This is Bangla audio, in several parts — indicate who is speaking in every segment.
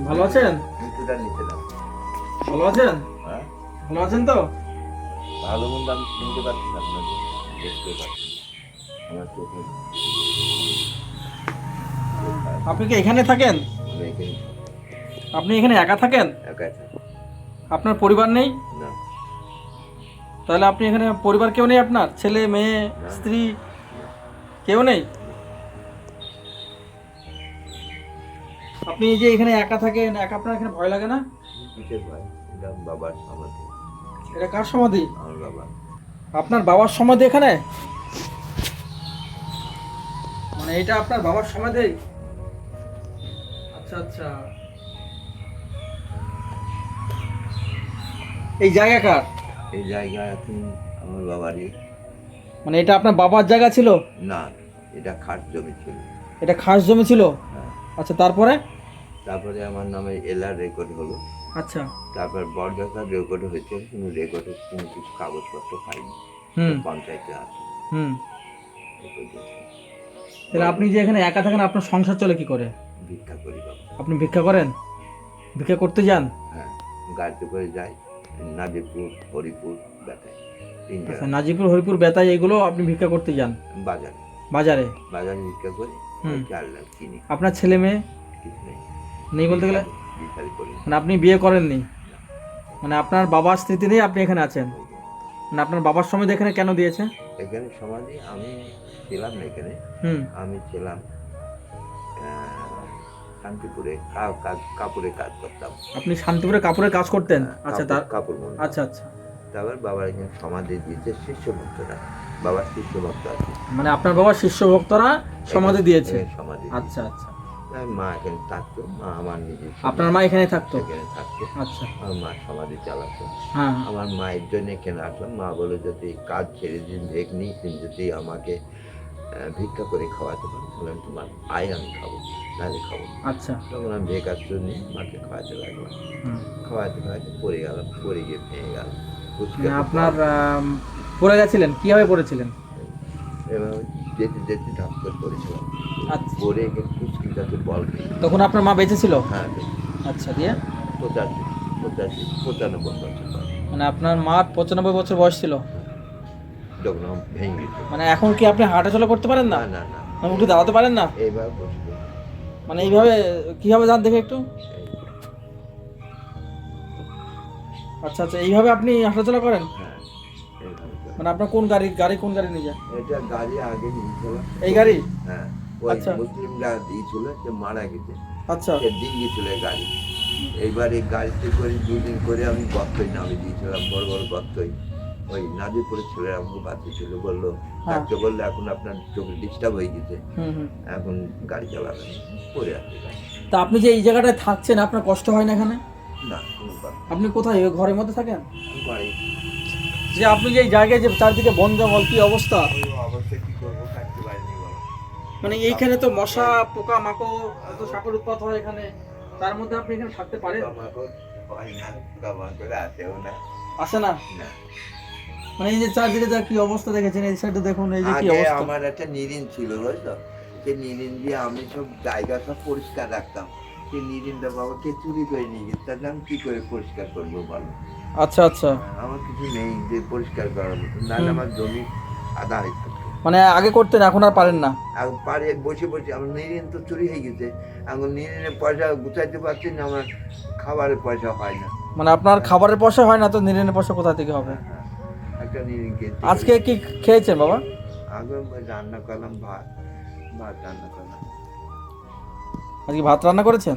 Speaker 1: ভালো আছেন?
Speaker 2: জুতোটা নিতে দাও।
Speaker 1: ভালো আছেন?
Speaker 2: হ্যাঁ,
Speaker 1: ভালো আছেন তো?
Speaker 2: ভালো মন্দ আমি চিনতে পারছি না, আপনাকে দেখতে পাচ্ছি না। আমার চোখে
Speaker 1: আপনি কি এখানে থাকেন?
Speaker 2: আমি এখানে
Speaker 1: আপনি এখানে একা থাকেন?
Speaker 2: একাই থাকি।
Speaker 1: আপনার পরিবার নেই?
Speaker 2: না,
Speaker 1: তাহলে আপনি এখানে পরিবার কেউ নেই আপনার? ছেলে, মেয়ে,
Speaker 2: না,
Speaker 1: স্ত্রী
Speaker 2: না,
Speaker 1: কেউ নেই?
Speaker 2: না।
Speaker 1: আপনি এই যে এখানে একা থাকেন, একা আপনার এখানে ভয় লাগে না?
Speaker 2: কিসের ভাই? এটা বাবার সমাধি।
Speaker 1: এটা কার সমাধি?
Speaker 2: আমার বাবা।
Speaker 1: আপনার বাবার সমাধি এখানে? মানে এটা আপনার বাবার সমাধি? আচ্ছা আচ্ছা। এই জায়গা কার?
Speaker 2: এই জায়গা এখন আমার বাবারই।
Speaker 1: মানে এটা আপনার বাবার জায়গা ছিল?
Speaker 2: না, এটা খাস জমি ছিল।
Speaker 1: এটা খাস জমি ছিল?
Speaker 2: হ্যাঁ।
Speaker 1: আচ্ছা, তারপরে?
Speaker 2: তারপরে আমার নামে এলআর রেকর্ড হলো।
Speaker 1: আচ্ছা।
Speaker 2: তারপর বড়গাছার রেকর্ড হয়েছে, কোনো রেকর্ডে কোনো কিছু কাগজপত্র পাইনি।
Speaker 1: হুম
Speaker 2: পঞ্চায়েতে আছে।
Speaker 1: হুম।
Speaker 2: এই পর্যন্ত।
Speaker 1: তাহলে আপনি যে এখানে একা থাকেন, আপনার সংসার চলে কি করে?
Speaker 2: ভিক্ষা করি বাবা।
Speaker 1: আপনি ভিক্ষা করেন? ভিক্ষা করতে যান?
Speaker 2: হ্যাঁ, গাড়িতে করে যাই নাজিরপুর, হরিপুর, বেতায়, 3
Speaker 1: আচ্ছা,
Speaker 2: জায়গায়।
Speaker 1: নাজিপুর, হরিপুর, বেতাই এগুলো আপনি ভিক্ষা করতে যান
Speaker 2: বাজারে
Speaker 1: বাজারে?
Speaker 2: বাজারে ভিক্ষা করি,
Speaker 1: হুম।
Speaker 2: চাল ডাল কিনি।
Speaker 1: আপনার ছেলে মেয়ে
Speaker 2: কিছু নেই,
Speaker 1: নেই বলতে গেলে?
Speaker 2: ভিখারি করি না।
Speaker 1: মানে আপনি বিয়ে করেননি?
Speaker 2: না,
Speaker 1: মানে আপনার বাবার স্মৃতি নেই, আপনি এখানে আছেন?
Speaker 2: ওই যে।
Speaker 1: মানে আপনার বাবার সমাধি এখানে কেন দিয়েছে?
Speaker 2: এখানে সমাধি আমি ছিলাম না এখানে।
Speaker 1: হুম।
Speaker 2: আমি ছিলাম শান্তিপুরে, কাপড়ে কাজ করতাম।
Speaker 1: আপনি শান্তিপুরে কাপড়ের কাজ করতেন? আচ্ছা, তার
Speaker 2: কাপড় মনে।
Speaker 1: আচ্ছা আচ্ছা।
Speaker 2: তারপর বাবার এখানে সমাধি দিয়েছে শিষ্য ভক্তরা। বাবার শিষ্য ভক্ত আছে।
Speaker 1: মানে আপনার বাবার শিষ্য ভক্তরা সমাধি দিয়েছে?
Speaker 2: এখানে সমাধি দিয়েছে।
Speaker 1: আচ্ছা আচ্ছা।
Speaker 2: তাই মা এখানে থাকতো, মা আমার নিজের
Speaker 1: আপনার মা এখানে থাকতো?
Speaker 2: এখানে থাকতো।
Speaker 1: আচ্ছা।
Speaker 2: আমার মা সমাধি চালাতো।
Speaker 1: হ্যাঁ।
Speaker 2: আমার মায়ের জন্য এখানে আসলাম। মা বলে যদি কাজ ছেড়ে দিন, দেখনি যদি আমাকে ভিক্ষা করে খাওয়াতে পারো তাহলে আমি তোমার আয় আমি খাবো, নাহলে খাবো না।
Speaker 1: আচ্ছা।
Speaker 2: তখন আমি বেকার নিয়ে মাকে খাওয়াতে লাগলাম।
Speaker 1: হুম।
Speaker 2: খাওয়াতে খাওয়াতে পড়ে গেলাম, পড়ে গিয়ে ভেঙে গেল।
Speaker 1: মানে আপনার পড়ে গেছিলেন? কিভাবে পড়েছিলেন?
Speaker 2: এভাবে যেতে যেতে ধাপ করে পড়েছিলাম।
Speaker 1: আচ্ছা।
Speaker 2: পড়ে গিয়ে কুচকিটাতে বল পেয়ে।
Speaker 1: তখন আপনার মা বেঁচে ছিল?
Speaker 2: হ্যাঁ, বেশ।
Speaker 1: আচ্ছা, দিয়ে?
Speaker 2: 95 বছর বয়স।
Speaker 1: মানে আপনার মার 95 বছর বয়স ছিল?
Speaker 2: হ্যাঁ, যখন আমার ভেঙে গেছে।
Speaker 1: মানে এখন কি আপনি হাঁটাচলা করতে পারেন না?
Speaker 2: না, না, না,
Speaker 1: মানে উঠে দাঁড়াতে পারেন না?
Speaker 2: এইভাবে বসে
Speaker 1: মানে এইভাবে কিভাবে যান দেখে একটু?
Speaker 2: এই,
Speaker 1: আচ্ছা আচ্ছা, এইভাবে আপনি হাঁটাচলা করেন?
Speaker 2: হ্যাঁ, এইভাবে করে।
Speaker 1: মানে আপনার কোন গাড়ি কোন গাড়ি নিয়ে যান?
Speaker 2: এটা গাড়ি আগে নিয়েছিল।
Speaker 1: এই গাড়ি?
Speaker 2: হ্যাঁ, ওই
Speaker 1: আচ্ছা।
Speaker 2: মুসলিমরা দিয়েছিল, সে মারা গেছে।
Speaker 1: আচ্ছা।
Speaker 2: সে দিন গেছিল এই গাড়ি। এইবার এই গাড়িতে করে 2 দিন করে আমি গর্তই নামিয়ে দিয়েছিলাম, বড় বড় গর্তই। ওই নাজিরপুরের ছেলেরা আমাকে বাঁচিয়েছিল, বললো
Speaker 1: হ্যাঁ।
Speaker 2: ডাক্তার বললো এখন আপনার চোখে ডিস্টার্ব হয়ে গেছে,
Speaker 1: হুম হুম।
Speaker 2: এখন গাড়ি চালাবেন না। পড়ে আছে গাড়ি।
Speaker 1: তা আপনি যে এই জায়গাটায় থাকছেন, আপনার কষ্ট হয় না এখানে?
Speaker 2: না, কোনো কথা
Speaker 1: আপনি কোথায়, ওই ঘরের মধ্যে থাকেন?
Speaker 2: বাড়ি
Speaker 1: যে আপনি যে এই জায়গায় যে চারদিকে বন জঙ্গল, কি অবস্থা!
Speaker 2: ওই অবস্থায় কি করবো, থাকতে পারিনি বলো।
Speaker 1: মানে এইখানে তো মশা, পোকা মাকড়, এত সাপের উৎপাত হয় এখানে, তার মধ্যে আপনি এখানে থাকতে পারেন?
Speaker 2: পোকামাকড় হয় না, পোকামাকড় আসেও না।
Speaker 1: আসে না?
Speaker 2: না।
Speaker 1: মানে এই যে চারদিকে যা কি অবস্থা দেখেছেন, এই সাইডে দেখুন, এই যে কি
Speaker 2: আগে
Speaker 1: অবস্থা!
Speaker 2: আমার একটা নিরিন ছিল বুঝলো, সেই নিরিন দিয়ে আমি সব জায়গা সব পরিষ্কার রাখতাম। সেই নিরিনটা বাবাকে চুরি করে নিয়ে গেছে, তাহলে আমি কি করে পরিষ্কার করবো বলো?
Speaker 1: আচ্ছা আচ্ছা।
Speaker 2: আমার কিছু নেই যে পরিষ্কার করার মতো, নাহলে আমার জমি আদা হয়ে থাকতো।
Speaker 1: মানে আগে করতেন, এখন আর পারেন না?
Speaker 2: এখন পারে বসে বসে আমার নিরিন তো চুরি হয়ে গেছে, এখন নিরিনের পয়সা গুছাইতে পারছি না, আমার খাবারের পয়সা হয় না।
Speaker 1: মানে আপনার খাবারের পয়সা হয় না, তো নিরেনের পয়সা কোথা থেকে হবে?
Speaker 2: হ্যাঁ, একটা নিরিন খেতে
Speaker 1: আজকে কি খেয়েছেন বাবা?
Speaker 2: আগে রান্না করলাম ভাত, ভাত রান্না করলাম।
Speaker 1: আজকে ভাত রান্না করেছেন?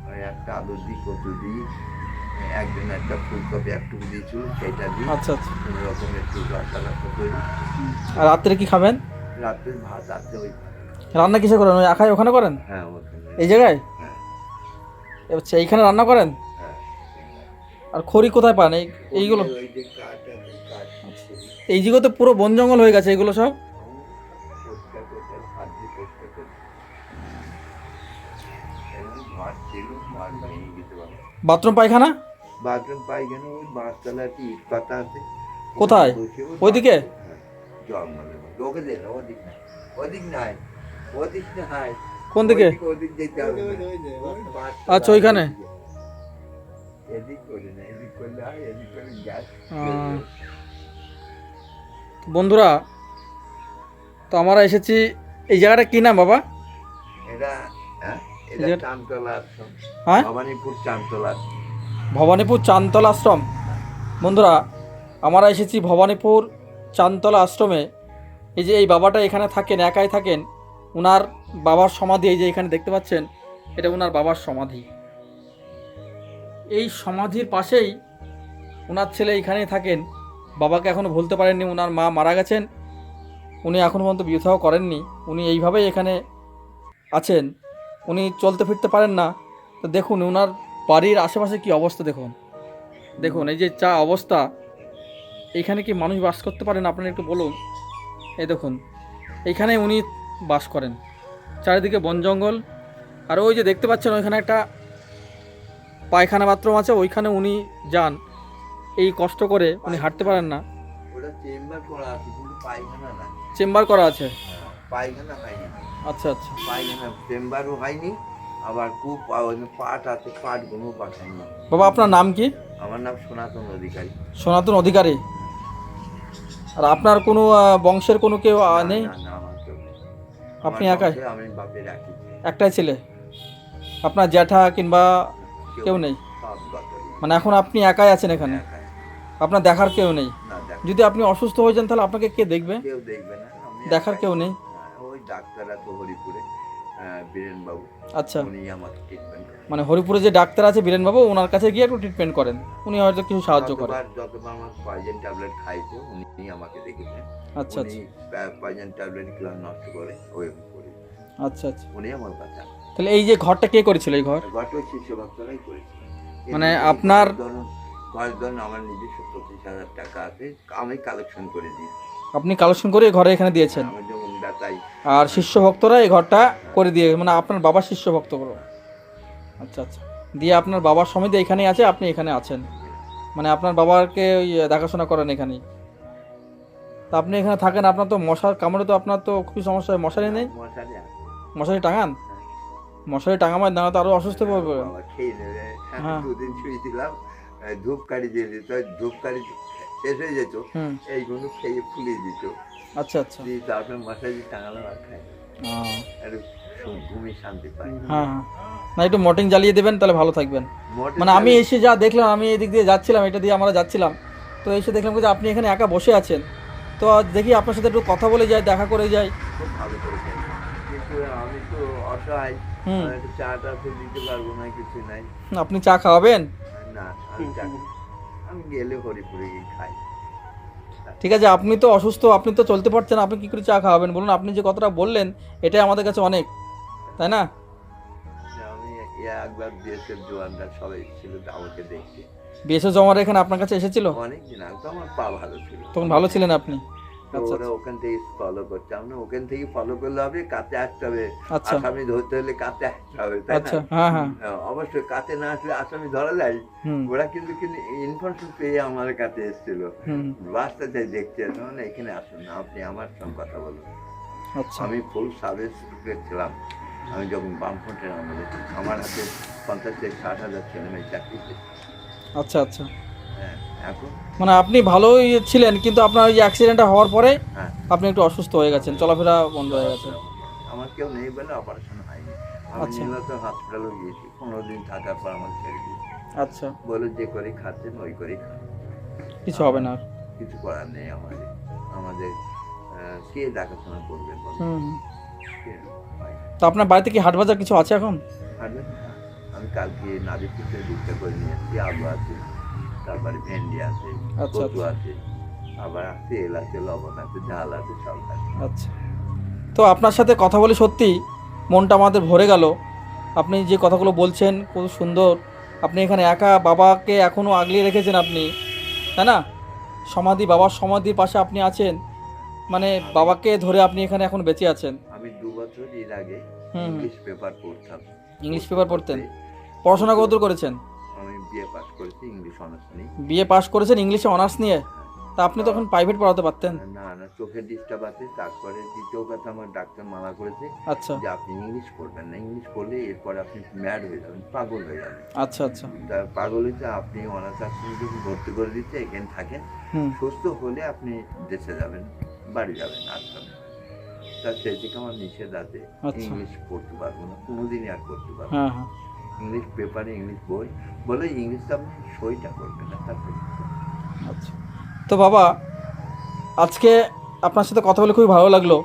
Speaker 2: ওই একটা আলু দিই, কচু দিই, একজন একটা ফুলকপি একটু দিয়েছিল সেটা দিই।
Speaker 1: আচ্ছা আচ্ছা।
Speaker 2: কোনো রকম একটু রাস্তা রাস্তা করি।
Speaker 1: আর রাত্রে কি খাবেন?
Speaker 2: রাত্রে ভাত, রাত্রে ওই
Speaker 1: রান্না কিসে করেন, ওই আখায় ওখানে করেন?
Speaker 2: হ্যাঁ ওখানে।
Speaker 1: এই জায়গায়?
Speaker 2: হ্যাঁ,
Speaker 1: আচ্ছা, এইখানে রান্না করেন?
Speaker 2: হ্যাঁ।
Speaker 1: আর খড়ি কোথায় পান এইগুলো?
Speaker 2: ওই যে কাঠ আছে, কাঠ
Speaker 1: এই জায়গা তো পুরো বন জঙ্গল হয়ে গেছে, এগুলো সব
Speaker 2: পরিষ্কার করতে হাত দিয়ে পরিষ্কার করতে। এমন ঘর ছিল, ঘর ভেঙে গেছে বাবা।
Speaker 1: বাথরুম পায়খানা?
Speaker 2: বাথরুম পায়খানা ওই বাঁশতলায় একটা ইট পাতা আছে।
Speaker 1: কোথায়?
Speaker 2: বসে ওই
Speaker 1: ওইদিকে?
Speaker 2: হ্যাঁ, জঙ্গলের মধ্যে। ওকে দে না, ওদিক নাই, ওদিক নাই, ওদিক নাই।
Speaker 1: কোন দিকে?
Speaker 2: ওদিক যেতে হবে না। ওই বাঁশতলা,
Speaker 1: আচ্ছা, ওইখানে।
Speaker 2: এদিক করে না, এদিক করলে হয়, এদিক করে গ্যাস।
Speaker 1: বন্ধুরা, তো আমরা এসেছি, এই জায়গাটা কি নাম বাবা?
Speaker 2: এটা হ্যাঁ, এটা
Speaker 1: এটা-
Speaker 2: চানতলা আশ্রম,
Speaker 1: হ্যাঁ,
Speaker 2: ভবানীপুর চানতলা।
Speaker 1: ভবানীপুর চানতলা আশ্রম। বন্ধুরা, আমরা এসেছি ভবানীপুর চানতলা আশ্রমে। এই যে এই বাবাটা এখানে থাকেন, একাই থাকেন। ওনার বাবার সমাধি এই যে এখানে দেখতে পাচ্ছেন, এটা ওনার বাবার সমাধি। এই সমাধির পাশেই ওনার ছেলে এখানেই থাকেন। বাবাকে এখনও ভুলতে পারেননি, ওনার মা মারা গেছেন, উনি এখনও পর্যন্ত বিবাহ করেননি, উনি এইভাবেই এখানে আছেন। উনি চলতে ফিরতে পারেন না। তো দেখুন ওনার বাড়ির আশেপাশে কি অবস্থা, দেখুন দেখুন এই যে চা অবস্থা। এইখানে কি মানুষ বাস করতে পারেন আপনারা একটু বলুন। এই দেখুন, এইখানে উনি বাস করেন, চারিদিকে বন জঙ্গল। আর ওই যে দেখতে পাচ্ছেন ওইখানে একটা পায়খানা বাথরুম আছে, ওইখানে উনি যান। এই কষ্ট করে উনি হাঁটতে পারেন না।
Speaker 2: ওটা চেম্বার করা আছে, কিন্তু পায়খানা না।
Speaker 1: চেম্বার করা আছে।
Speaker 2: হ্যাঁ, পায়খানা হয়নি।
Speaker 1: আচ্ছা আচ্ছা।
Speaker 2: পায়খানা চেম্বারও হয়নি, আবার খুব পাট আছে, পাটগুলো বাসায়নি।
Speaker 1: বাবা আপনার নাম কি?
Speaker 2: আমার নাম সনাতন অধিকারী।
Speaker 1: সনাতন অধিকারী। আর আপনার কোনো বংশের কোনো কেউ নেই?
Speaker 2: না, না, আমার কেউ নেই।
Speaker 1: আপনি
Speaker 2: আমার
Speaker 1: একাই?
Speaker 2: বংশে আমি বাপের একই ছেলে।
Speaker 1: একটাই ছেলে? আপনার জ্যাঠা কিংবা কেউ নেই?
Speaker 2: সব গত।
Speaker 1: মানে এখন আপনি একাই আছেন এখানে,
Speaker 2: একাই।
Speaker 1: আপনার দেখার কেউ নেই?
Speaker 2: না, দেখ,
Speaker 1: যদি আপনি অসুস্থ হয়ে যান তাহলে আপনাকে কে দেখবে?
Speaker 2: কেউ দেখবে না, আমি
Speaker 1: দেখার
Speaker 2: একাই।
Speaker 1: কেউ নেই?
Speaker 2: হ্যাঁ, ওই ডাক্তার আছে হরিপুরে, বীরেন বাবু,
Speaker 1: আচ্ছা,
Speaker 2: উনি আমাকে ট্রিটমেন্ট করেন।
Speaker 1: মানে হরিপুরে যে ডাক্তার আছে বীরেনবাবু, ওনার কাছে গিয়ে একটু ট্রিটমেন্ট করেন, উনি হয়তো কিছু সাহায্য করেন।
Speaker 2: যতবার আমার পয়জন ট্যাবলেট খাইছে উনি আমাকে দেখেছেন।
Speaker 1: আচ্ছা
Speaker 2: উনি পয়জন ট্যাবলেট গুলো নষ্ট করে ওই করে,
Speaker 1: আচ্ছা আচ্ছা।
Speaker 2: উনি আমার কথা।
Speaker 1: তাহলে এই যে ঘরটা কে করেছিল, এই ঘর?
Speaker 2: গত শিষ্য ভক্তরাই করেছে।
Speaker 1: মানে আপনার
Speaker 2: ধরুন আমার নিজস্ব 25,000 টাকা আছে, আমি কালেকশন করে দিই।
Speaker 1: আপনি কালেকশন করে ঘরে এখানে দিয়েছেন,
Speaker 2: আমার যেমন দাতাই।
Speaker 1: আর শিষ্য ভক্তরা এই ঘরটা করে দিয়ে, মানে আপনার বাবার শিষ্য ভক্ত করো। আচ্ছা আচ্ছা। দিয়ে আপনার বাবার সমিতি এখানেই আছে, আপনি এখানে আছেন, মানে আপনার বাবাকে ওই দেখাশোনা করেন এখানেই। তা আপনি এখানে থাকেন, আপনার তো মশার কামড়ে তো আপনার তো খুবই সমস্যা হয়। মশারি নেই?
Speaker 2: মশারি আছে।
Speaker 1: মশারি টাঙান, মশারি টাঙামায় না তো আরও অসুস্থ পড়বে।
Speaker 2: বাবা খেয়ে নেবে।
Speaker 1: হ্যাঁ।
Speaker 2: দুদিন শুয়েছিলাম, ধূপকাঠি দিয়ে দিত, ধূপকাঠি শেষ হয়ে যেত,
Speaker 1: হুম।
Speaker 2: এইগুলো খেয়ে ফুলিয়ে দিত।
Speaker 1: আচ্ছা আচ্ছা।
Speaker 2: দিয়ে তারপরে মশারি টাঙালাম আর খাই, একটু ঘুমিয়ে শান্তি পাই।
Speaker 1: হ্যাঁ হ্যাঁ, না একটু মর্টিং জ্বালিয়ে দেবেন তাহলে ভালো থাকবেন।
Speaker 2: মোটে
Speaker 1: মানে আমি এসে যা দেখলাম, আমি এদিক দিয়ে যাচ্ছিলাম, এটা দিয়ে আমরা যাচ্ছিলাম, তো এসে দেখলাম যে আপনি এখানে একা বসে আছেন। তো দেখি আপনার সাথে একটু কথা বলে যাই, দেখা করে যাই।
Speaker 2: খুব ভালো করেছেন, কিন্তু আমি তো অসহায়,
Speaker 1: হুম।
Speaker 2: আমি একটু চাটা তো দিতে পারবো না, কিছু নাই।
Speaker 1: আপনি চা খাওয়াবেন?
Speaker 2: না, আমি চা খাই। আমি গেলে হরিপুরে গিয়ে খাই।
Speaker 1: ঠিক আছে, আপনি তো অসুস্থ, আপনি তো চলতে পারছেন, আপনি কী করে চা খাওয়াবেন বলুন? আপনি যে কথাটা বললেন এটাই আমাদের কাছে অনেক, তাই না?
Speaker 2: আমি একবার বিএসএফ জওয়ানরা সবাই ছিল আমাকে দেখতে,
Speaker 1: বিএসএফ জমার এখানে আপনার কাছে এসেছিল?
Speaker 2: অনেকদিন আগে তো আমার পা ভালো ছিল,
Speaker 1: তখন ভালো ছিলেন আপনি?
Speaker 2: তো
Speaker 1: আচ্ছা
Speaker 2: ওরা ওখান থেকে ফলো করছে। আমরা ওখান থেকে ফলো করলে হবে, কাছে আসতে হবে।
Speaker 1: আচ্ছা
Speaker 2: আসামি ধরতে হলে কাছে আসতে হবে, তাই না?
Speaker 1: আচ্ছা। হ্যাঁ হ্যাঁ।
Speaker 2: হ্যাঁ, অবশ্যই কাছে না আসলে আসামি ধরা যায়।
Speaker 1: হুম
Speaker 2: ওরা কিন্তু ইনফরমেশন পেয়ে আমার কাছে এসেছিল,
Speaker 1: হুম।
Speaker 2: রাস্তা যাই দেখতে মানে এখানে আসুন না, আপনি আমার সঙ্গে কথা বলুন।
Speaker 1: আচ্ছা
Speaker 2: আমি ফুল সার্ভিস ছিলাম, আমি যখন বামফ্রন্টের আমলে আমার হাতে 50,000-60,000 ছেলে মেয়ে চাকরি পেয়েছে।
Speaker 1: আচ্ছা আচ্ছা।
Speaker 2: হ্যাঁ, এখন
Speaker 1: মানে আপনি ভালোই ছিলেন, কিন্তু আপনার ওই যে অ্যাক্সিডেন্টটা হওয়ার পরে
Speaker 2: হ্যাঁ,
Speaker 1: আপনি একটু অসুস্থ হয়ে গেছেন, চলাফেরা বন্ধ হয়ে গেছে।
Speaker 2: আমার কেউ নেই বলে অপারেশন হয়নি। আমি
Speaker 1: আচ্ছা।
Speaker 2: নিয়মিত হসপিটালও গিয়েছি, 15 দিন থাকার পর আমার ছেড়ে দিয়েছি।
Speaker 1: আচ্ছা,
Speaker 2: বলে যে করে খাচ্ছেন ওই করেই খান,
Speaker 1: কিছু হবে না আর।
Speaker 2: কিছু করার নেই আমাদের। আমাদের কে দেখাশোনা করবে বলো?
Speaker 1: হুম হুম।
Speaker 2: কে? হয় না।
Speaker 1: তো আপনার বাড়িতে কি হাট বাজার কিছু আছে এখন?
Speaker 2: পারবেন না? আমি কালকে নাজিরপুর থেকে ভিক্ষা করে নিয়ে এসেছি, আলু আছে, তারপরে ভেন্ডি আছে,
Speaker 1: আচ্ছা,
Speaker 2: কচু
Speaker 1: আচ্ছা।
Speaker 2: আছে, আবার তেল আছে, লবণ আছে, ঝাল আছে, সব আছে।
Speaker 1: আচ্ছা, তো আপনার সাথে কথা বলে সত্যি মনটা আমাদের ভরে গেল। আপনি যে কথাগুলো বলছেন খুব সুন্দর। আপনি এখানে একা বাবাকে এখনও আগলিয়ে রেখেছেন আপনি, তাই না? সমাধি, বাবার সমাধির পাশে আপনি আছেন, মানে বাবাকে ধরে আপনি এখানে এখন বেঁচে আছেন।
Speaker 2: আমি 2 বছর এর আগে
Speaker 1: হুম।
Speaker 2: ইংলিশ পেপার পড়তাম।
Speaker 1: ইংলিশ পেপার পড়তেন? পড়াশোনা কতদূর করেছেন?
Speaker 2: আমি বিএ পাস করেছি, ইংলিশ অনার্স নিয়ে।
Speaker 1: বিএ পাস করেছেন ইংলিশে অনার্স নিয়ে? তা আপনি তখন প্রাইভেট পড়াতে পারতেন।
Speaker 2: না না, চোখের ডিস্টার্ব আছে। তারপরে দ্বিতীয় কথা, আমার ডাক্তার মানা করেছে
Speaker 1: আচ্ছা
Speaker 2: যে আপনি ইংলিশ পড়বেন না, ইংলিশ পড়লে এরপরে আপনি ম্যাড হয়ে যাবেন, পাগল হয়ে যাবেন।
Speaker 1: আচ্ছা আচ্ছা।
Speaker 2: তা পাগল হয়েছে, আপনি অনাথ আশ্রমে যদি ভর্তি করে দিচ্ছে, এখানে থাকেন,
Speaker 1: হুম।
Speaker 2: সুস্থ হলে আপনি দেশে যাবেন, বাড়ি যাবেন আশ্রমে। তা সেই থেকে আমার নিষেধ আছে,
Speaker 1: আচ্ছা।
Speaker 2: ইংলিশ পড়তে পারবো না, কোনোদিনই আর পড়তে পারবো না।
Speaker 1: হ্যাঁ হ্যাঁ।
Speaker 2: ইংলিশ পেপারে ইংলিশ বই বলে ইংলিশটা আপনি সইটা করবেন না, তারপরে
Speaker 1: আচ্ছা। তো বাবা, আজকে আপনার সাথে কথা বলে খুবই ভালো লাগলো।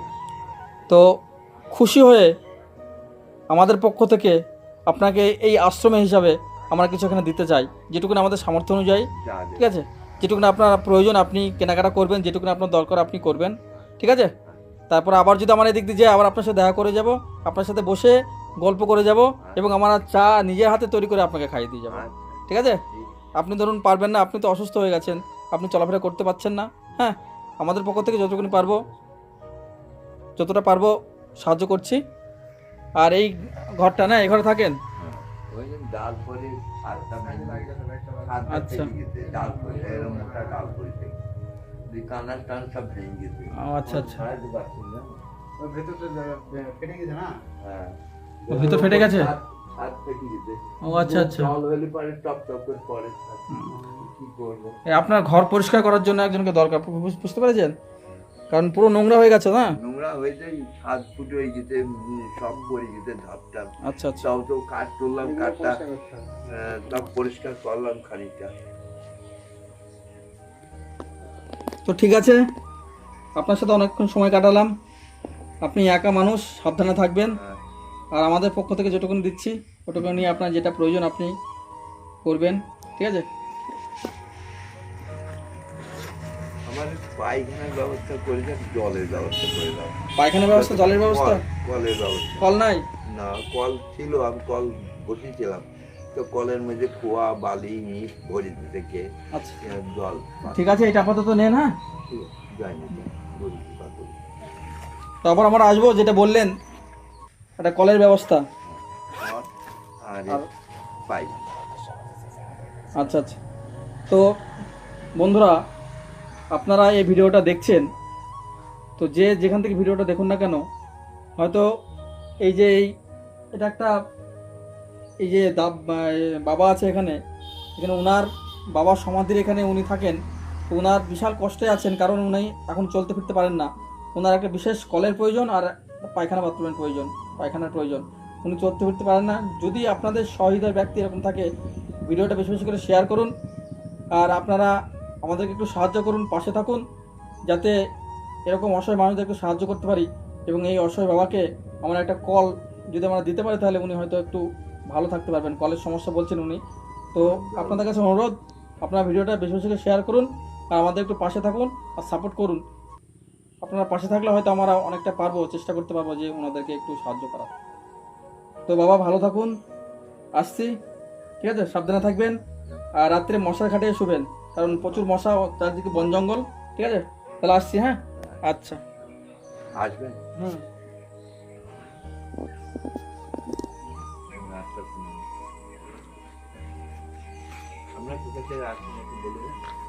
Speaker 1: তো খুশি হয়ে আমাদের পক্ষ থেকে আপনাকে এই আশ্রমে হিসাবে আমরা কিছু এখানে দিতে চাই, যেটুকুন আমাদের সামর্থ্য অনুযায়ী।
Speaker 2: যা
Speaker 1: ঠিক আছে? যেটুকুন আপনার প্রয়োজন আপনি কেনাকাটা করবেন, যেটুকুন আপনার দরকার আপনি করবেন। ঠিক আছে? তারপর আবার যদি আমার এদিক দিয়ে যায়, আবার আপনার সাথে দেখা করে যাব, আপনার সাথে বসে গল্প করে যাব, এবং আমার চা নিজের হাতে তৈরি করে আপনাকে খাইয়ে দিয়ে যাবো। ঠিক আছে? আপনি ধরুন পারবেন না, আপনি তো অসুস্থ হয়ে গেছেন, আপনি চলাফেরা করতে পারছেন না। হ্যাঁ, আমাদের পক্ষ থেকে যতটুকুনি পারবো, যতটা পারবো সাহায্য করছি। আর এই ঘরটা না, এই ঘরে থাকেন।
Speaker 2: ওই যে ডাল পরে সাতটা
Speaker 1: আচ্ছা।
Speaker 2: ডাল পরে এরকম মোটা ডাল পরে থেকে দুই কানার টান সব ভেঙে গেছে।
Speaker 1: ও আচ্ছা আচ্ছা।
Speaker 2: সারাতে পারছেন না।
Speaker 3: ওর ভেতরটা ফেটে গেছে না?
Speaker 2: হ্যাঁ,
Speaker 1: ও ভিতর ফেটে গেছে?
Speaker 2: হাত ফেটে গেছে।
Speaker 1: ও আচ্ছা আচ্ছা।
Speaker 2: জল হলে পরে টপ টপ করে পড়ে। কি করবো?
Speaker 1: আপনার ঘর পরিষ্কার করার জন্য একজনকে দরকার, বুঝতে পেরেছেন? কারণ পুরো নোংরা হয়ে গেছে না।
Speaker 2: নোংরা হয়ে যায়, হাত ফুটে হয়ে গেছে, সব পড়ে গেছে ধাপটা।
Speaker 1: আচ্ছা আচ্ছা।
Speaker 2: তাও তো কাঠ তুললাম, কাঠটা
Speaker 3: পরিষ্কার করতে হবে।
Speaker 2: সব পরিষ্কার করলাম খানিকটা।
Speaker 1: তো ঠিক আছে, আপনার সাথে অনেকক্ষণ সময় কাটালাম। আপনি একা মানুষ, সাবধানে থাকবেন।
Speaker 2: হ্যাঁ।
Speaker 1: আর আমাদের পক্ষ থেকে যেটুকুন দিচ্ছি ওটুকু নিয়ে আপনার যেটা প্রয়োজন আপনি করবেন। ঠিক আছে?
Speaker 2: আমার পায়খানার ব্যবস্থা করে দেন, জলের ব্যবস্থা করে দাও।
Speaker 1: পায়খানার ব্যবস্থা, জলের ব্যবস্থা?
Speaker 2: কলের ব্যবস্থা
Speaker 1: কল নাই?
Speaker 2: না, কল ছিল, আমি কল বসিয়েছিলাম, তো কলের মধ্যে খোয়া বালি ইট ভরে দিতে কে
Speaker 1: আচ্ছা
Speaker 2: জল
Speaker 1: ঠিক আছে, এটা আপাতত নেন। হ্যাঁ,
Speaker 2: যায়নি, বলছি পাথর।
Speaker 1: তো আবার আমরা আসবো, যেটা বললেন একটা কলের ব্যবস্থা।
Speaker 2: আর
Speaker 1: আর-
Speaker 2: পাইপ।
Speaker 1: আচ্ছা আচ্ছা। তো বন্ধুরা, আপনারা এই ভিডিওটা দেখছেন, তো যে যেখান থেকে ভিডিওটা দেখুন না কেন, হয়তো এই যে এটা একটা, এই যে বাবা আছে এখানে, এখানে ওনার বাবার সমাধির এখানে উনি থাকেন। তো ওনার বিশাল কষ্টে আছেন, কারণ উনি এখন চলতে ফিরতে পারেন না। ওনার একটা বিশেষ কলের প্রয়োজন আর পায়খানা বাথরুমের প্রয়োজন, পায়খানার প্রয়োজন। উনি চলতে ফিরতে পারেন না। যদি আপনাদের সহৃদয় ব্যক্তি এরকম থাকে, ভিডিওটা বেশি বেশি করে শেয়ার করুন। আর আপনারা আমাদেরকে একটু সাহায্য করুন, পাশে থাকুন, যাতে এরকম অসহায় মানুষদের একটু সাহায্য করতে পারি। এবং এই অসহায় বাবাকে আমরা একটা কল যদি আমরা দিতে পারি, তাহলে উনি হয়তো একটু ভালো থাকতে পারবেন। কলের সমস্যা বলছেন উনি। তো আপনাদের কাছে অনুরোধ, আপনারা ভিডিওটা বেশি বেশি করে শেয়ার করুন, আর আমাদের একটু পাশে থাকুন আর সাপোর্ট করুন। আপনারা পাশে থাকলে হয়তো আমরা অনেকটা পারবো, চেষ্টা করতে পারবো যে ওনাদেরকে একটু সাহায্য করা। তো বাবা ভালো থাকুন, আসছি। ঠিক আছে? সাবধানে থাকবেন। আর রাত্রে মশার খাটে শুবেন, কারণ প্রচুর মশা, চারদিকে বন জঙ্গল। ঠিক আছে? তাহলে আসছি। হ্যাঁ, আচ্ছা।
Speaker 2: আসবেন।
Speaker 1: হুম।
Speaker 2: আমরা কোথা থেকে আসবেন একটু বলবেন?